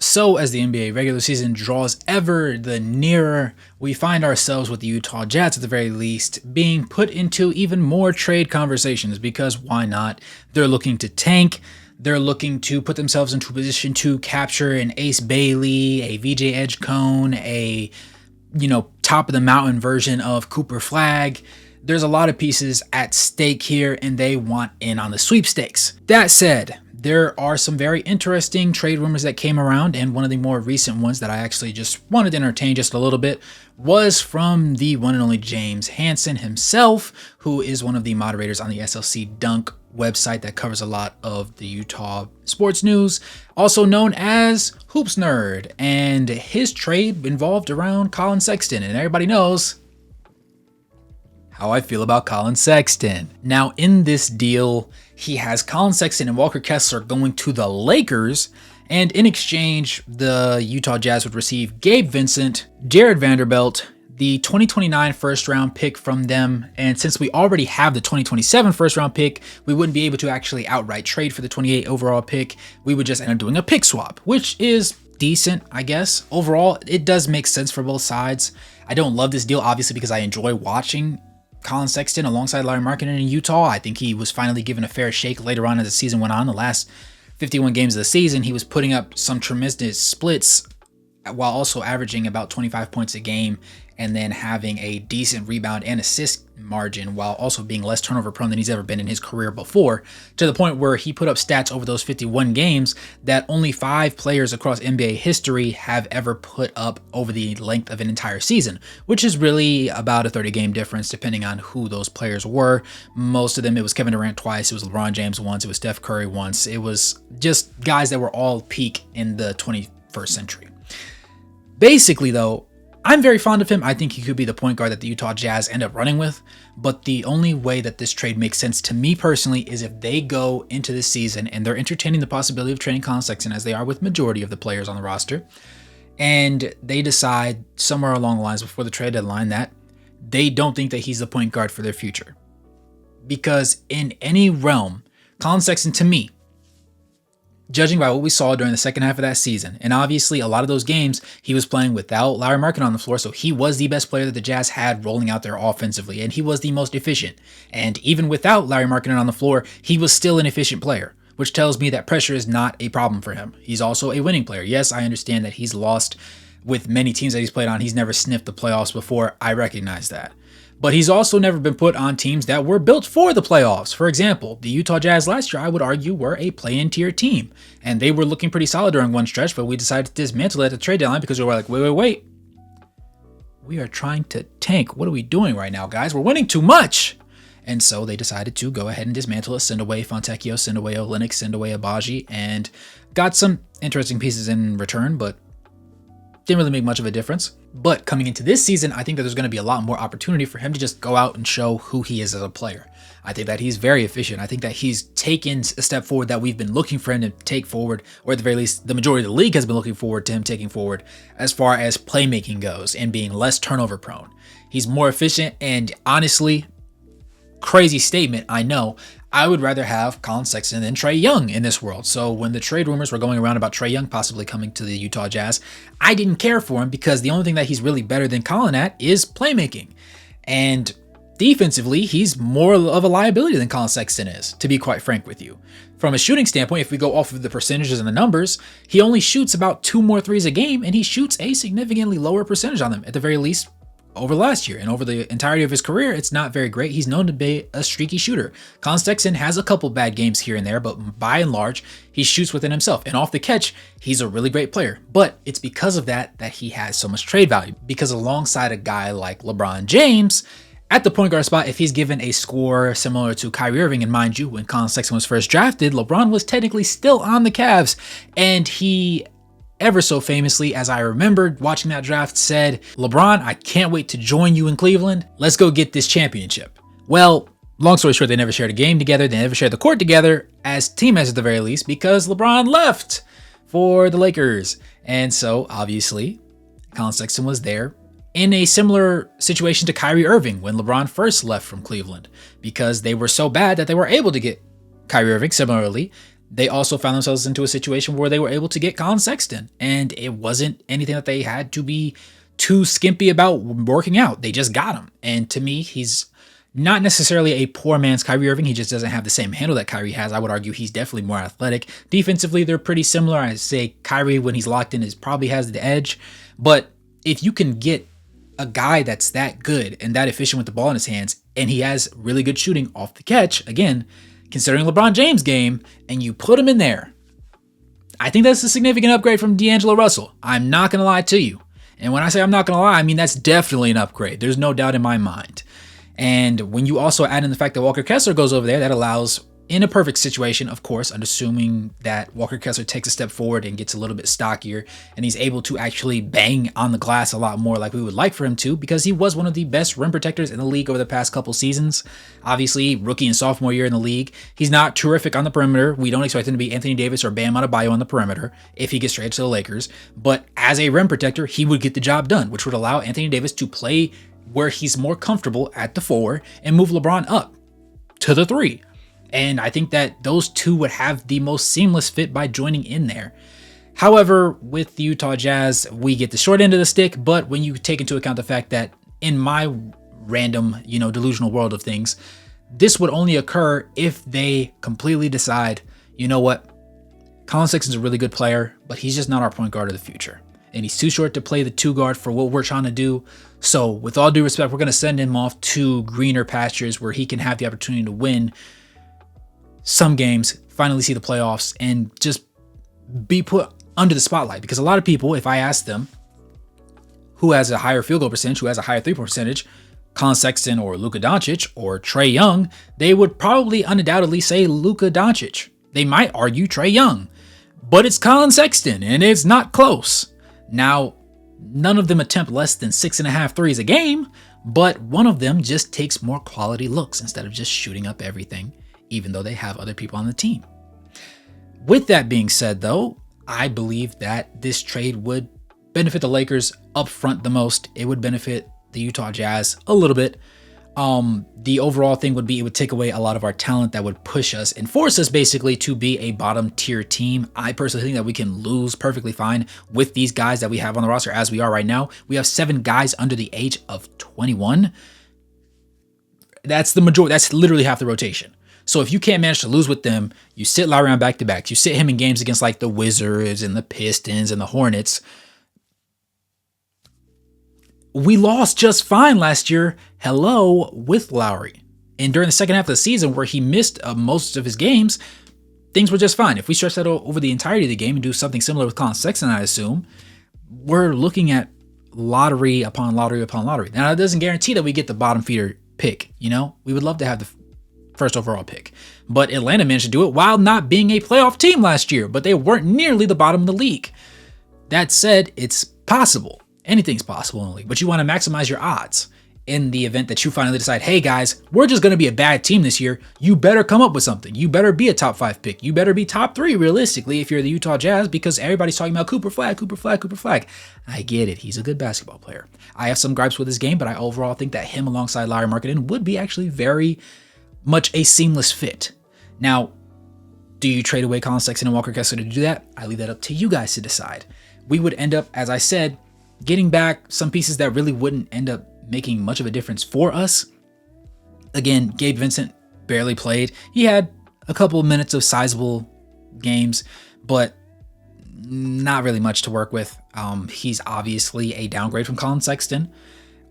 So as the NBA regular season draws ever the nearer, we find ourselves with the Utah Jazz at the very least being put into even more trade conversations because why not? They're looking to tank. They're looking to put themselves into a position to capture an Ace Bailey, a VJ Edgecombe, a top of the mountain version of Cooper Flagg. There's a lot of pieces at stake here and they want in on the sweepstakes. That said, there are some very interesting trade rumors that came around, and one of the more recent ones that I actually just wanted to entertain just a little bit was from the one and only James Hansen himself, who is one of the moderators on the SLC Dunk website that covers a lot of the Utah sports news, also known as Hoops Nerd, and his trade involved around Collin Sexton, and everybody knows how I feel about Collin Sexton. Now, in this deal, he has Collin Sexton and Walker Kessler going to the Lakers, and in exchange, the Utah Jazz would receive Gabe Vincent, Jared Vanderbilt, the 2029 first round pick from them, and since we already have the 2027 first round pick, we wouldn't be able to actually outright trade for the 28 overall pick. We would just end up doing a pick swap, which is decent, I guess. Overall, it does make sense for both sides. I don't love this deal, obviously, because I enjoy watching Collin Sexton alongside Lauri Markkanen in Utah. I think he was finally given a fair shake later on as the season went on. The last 51 games of the season, he was putting up some tremendous splits while also averaging about 25 points a game and then having a decent rebound and assist margin while also being less turnover prone than he's ever been in his career before, to the point where he put up stats over those 51 games that only 5 players across NBA history have ever put up over the length of an entire season, which is really about a 30-game difference depending on who those players were. Most of them, it was Kevin Durant twice, it was LeBron James once, it was Steph Curry once. It was just guys that were all peak in the 21st century. Basically, though, I'm very fond of him. I think he could be the point guard that the Utah Jazz end up running with, but the only way that this trade makes sense to me personally is if they go into this season and they're entertaining the possibility of trading Collin Sexton, as they are with majority of the players on the roster, and they decide somewhere along the lines before the trade deadline that they don't think that he's the point guard for their future. Because in any realm, Collin Sexton, to me, judging by what we saw during the second half of that season, and obviously a lot of those games he was playing without Lauri Markkanen on the floor, so he was the best player that the Jazz had rolling out there offensively, and he was the most efficient. And even without Lauri Markkanen on the floor, he was still an efficient player, which tells me that pressure is not a problem for him. He's also a winning player. Yes, I understand that he's lost with many teams that he's played on. He's never sniffed the playoffs before. I recognize that. But he's also never been put on teams that were built for the playoffs. For example, the Utah Jazz last year, I would argue, were a play-in tier team. And they were looking pretty solid during one stretch, but we decided to dismantle it at the trade deadline because we were like, wait. We are trying to tank. What are we doing right now, guys? We're winning too much. And so they decided to go ahead and dismantle it, send away Fontecchio, send away Olynyk, send away Agbaji, and got some interesting pieces in return, but didn't really make much of a difference. But coming into this season, I think that there's going to be a lot more opportunity for him to just go out and show who he is as a player. I think that he's very efficient. I think that he's taken a step forward that we've been looking for him to take forward, or at the very least, the majority of the league has been looking forward to him taking forward as far as playmaking goes and being less turnover prone. He's more efficient, and honestly, crazy statement, I know, I would rather have Collin Sexton than Trae Young in this world. So when the trade rumors were going around about Trae Young possibly coming to the Utah Jazz, I didn't care for him because the only thing that he's really better than Collin at is playmaking. And defensively, he's more of a liability than Collin Sexton is, to be quite frank with you. From a shooting standpoint, if we go off of the percentages and the numbers, he only shoots about 2 more threes a game, and he shoots a significantly lower percentage on them, at the very least, over last year. And over the entirety of his career, it's not very great. He's known to be a streaky shooter. Collin Sexton has a couple bad games here and there, but by and large, he shoots within himself. And off the catch, he's a really great player. But it's because of that he has so much trade value. Because alongside a guy like LeBron James, at the point guard spot, if he's given a score similar to Kyrie Irving, and mind you, when Collin Sexton was first drafted, LeBron was technically still on the Cavs, and he ever so famously, as I remembered watching that draft, said, "LeBron, I can't wait to join you in Cleveland. Let's go get this championship." Well, long story short, they never shared a game together. They never shared the court together as teammates at the very least because LeBron left for the Lakers. And so, obviously, Collin Sexton was there in a similar situation to Kyrie Irving when LeBron first left from Cleveland because they were so bad that they were able to get Kyrie Irving. Similarly, they also found themselves into a situation where they were able to get Colin Sexton, and it wasn't anything that they had to be too skimpy about working out. They just got him. And to me, he's not necessarily a poor man's Kyrie Irving. He just doesn't have the same handle that Kyrie has. I would argue he's definitely more athletic. Defensively, they're pretty similar. I say Kyrie, when he's locked in, probably has the edge. But if you can get a guy that's that good and that efficient with the ball in his hands, and he has really good shooting off the catch, again, considering LeBron James' game, and you put him in there, I think that's a significant upgrade from D'Angelo Russell. I'm not going to lie to you. And when I say I'm not going to lie, I mean that's definitely an upgrade. There's no doubt in my mind. And when you also add in the fact that Walker Kessler goes over there, that allows, in a perfect situation, of course, assuming that Walker Kessler takes a step forward and gets a little bit stockier, and he's able to actually bang on the glass a lot more like we would like for him to, because he was one of the best rim protectors in the league over the past couple seasons. Obviously, rookie and sophomore year in the league. He's not terrific on the perimeter. We don't expect him to be Anthony Davis or Bam Adebayo on the perimeter if he gets traded to the Lakers. But as a rim protector, he would get the job done, which would allow Anthony Davis to play where he's more comfortable at the 4 and move LeBron up to the 3. And I think that those two would have the most seamless fit by joining in there. However, with the Utah Jazz, we get the short end of the stick, but when you take into account the fact that in my random, delusional world of things, this would only occur if they completely decide, you know what, Colin Sexton's a really good player, but he's just not our point guard of the future. And he's too short to play the 2 guard for what we're trying to do. So with all due respect, we're going to send him off to greener pastures where he can have the opportunity to win some games, finally see the playoffs, and just be put under the spotlight. Because a lot of people, if I ask them who has a higher field goal percentage, who has a higher 3-point percentage, Colin Sexton or Luka Doncic or Trae Young, they would probably undoubtedly say Luka Doncic. They might argue Trae Young, but it's Colin Sexton, and it's not close. Now, none of them attempt less than 6.5 threes a game, but one of them just takes more quality looks instead of just shooting up everything, even though they have other people on the team. With that being said, though, I believe that this trade would benefit the Lakers up front the most. It would benefit the Utah Jazz a little bit. The overall thing would be it would take away a lot of our talent that would push us and force us basically to be a bottom tier team. I personally think that we can lose perfectly fine with these guys that we have on the roster as we are right now. We have 7 guys under the age of 21. That's the majority. That's literally half the rotation. So if you can't manage to lose with them, you sit Lowry on back-to-backs. You sit him in games against like the Wizards and the Pistons and the Hornets. We lost just fine last year, with Lowry. And during the second half of the season where he missed most of his games, things were just fine. If we stretch that over the entirety of the game and do something similar with Colin Sexton, I assume, we're looking at lottery upon lottery upon lottery. Now, that doesn't guarantee that we get the bottom feeder pick, We would love to have the first overall pick. But Atlanta managed to do it while not being a playoff team last year, but they weren't nearly the bottom of the league. That said, it's possible. Anything's possible in the league, but you want to maximize your odds in the event that you finally decide, hey guys, we're just going to be a bad team this year. You better come up with something. You better be a top 5 pick. You better be top 3 realistically if you're the Utah Jazz, because everybody's talking about Cooper Flag. I get it. He's a good basketball player. I have some gripes with his game, but I overall think that him alongside Lauri Markkanen would be actually very much a seamless fit. Now, do you trade away Colin Sexton and Walker Kessler to do that? I leave that up to you guys to decide. We would end up, as I said, getting back some pieces that really wouldn't end up making much of a difference for us. Again, Gabe Vincent barely played. He had a couple of minutes of sizable games, but not really much to work with. He's obviously a downgrade from Colin Sexton.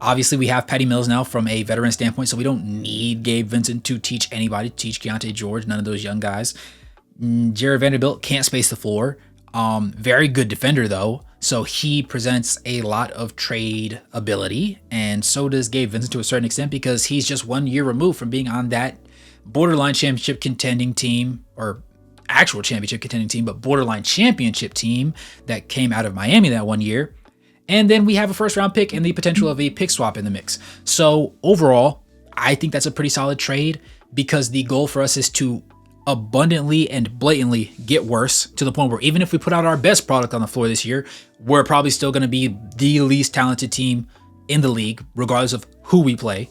Obviously, we have Patty Mills now from a veteran standpoint, so we don't need Gabe Vincent to teach anybody, to teach Keontae George, none of those young guys. Jared Vanderbilt can't space the floor. Very good defender, though, so he presents a lot of trade ability, and so does Gabe Vincent to a certain extent, because he's just 1 year removed from being on that borderline championship contending team, or actual championship contending team, but borderline championship team that came out of Miami that 1 year. And then we have a first round pick and the potential of a pick swap in the mix. So overall, I think that's a pretty solid trade, because the goal for us is to abundantly and blatantly get worse, to the point where even if we put out our best product on the floor this year, we're probably still going to be the least talented team in the league, regardless of who we play.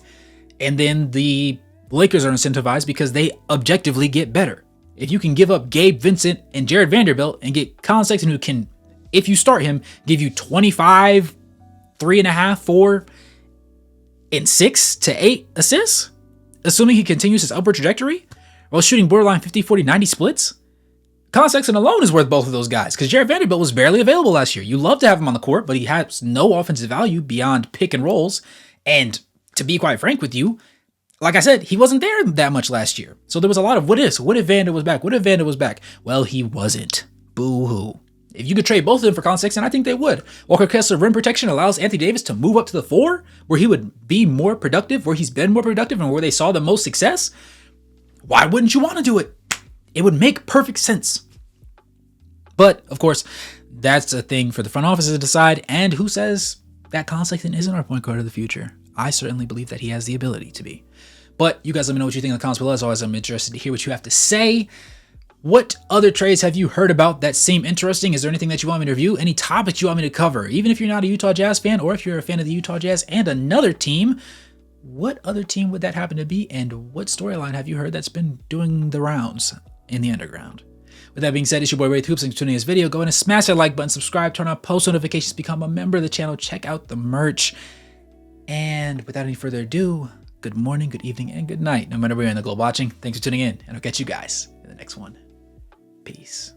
And then the Lakers are incentivized because they objectively get better. If you can give up Gabe Vincent and Jared Vanderbilt and get Collin Sexton, who can, if you start him, give you 25, 3.5, 4, and 6 to 8 assists, assuming he continues his upward trajectory, while shooting borderline 50, 40, 90 splits, Collin Sexton alone is worth both of those guys, because Jared Vanderbilt was barely available last year. You love to have him on the court, but he has no offensive value beyond pick and rolls. And to be quite frank with you, like I said, he wasn't there that much last year. So there was a lot of what ifs. What if Vander was back? What if Vander was back? Well, he wasn't. Boo-hoo. If you could trade both of them for Collin Sexton, I think they would. Walker Kessler rim protection allows Anthony Davis to move up to the 4, where he would be more productive, where he's been more productive, and where they saw the most success. Why wouldn't you want to do it? It would make perfect sense. But, of course, that's a thing for the front office to decide. And who says that Collin Sexton isn't our point guard of the future? I certainly believe that he has the ability to be. But you guys let me know what you think in the comments below. As always, I'm interested to hear what you have to say. What other trades have you heard about that seem interesting? Is there anything that you want me to review? Any topics you want me to cover? Even if you're not a Utah Jazz fan, or if you're a fan of the Utah Jazz and another team, what other team would that happen to be? And what storyline have you heard that's been doing the rounds in the underground? With that being said, it's your boy Wraith Hoops. Thanks for tuning in this video. Go ahead and smash that like button, subscribe, turn on post notifications, become a member of the channel, check out the merch. And without any further ado, good morning, good evening, and good night. No matter where you're in the globe watching, thanks for tuning in, and I'll catch you guys in the next one. Peace.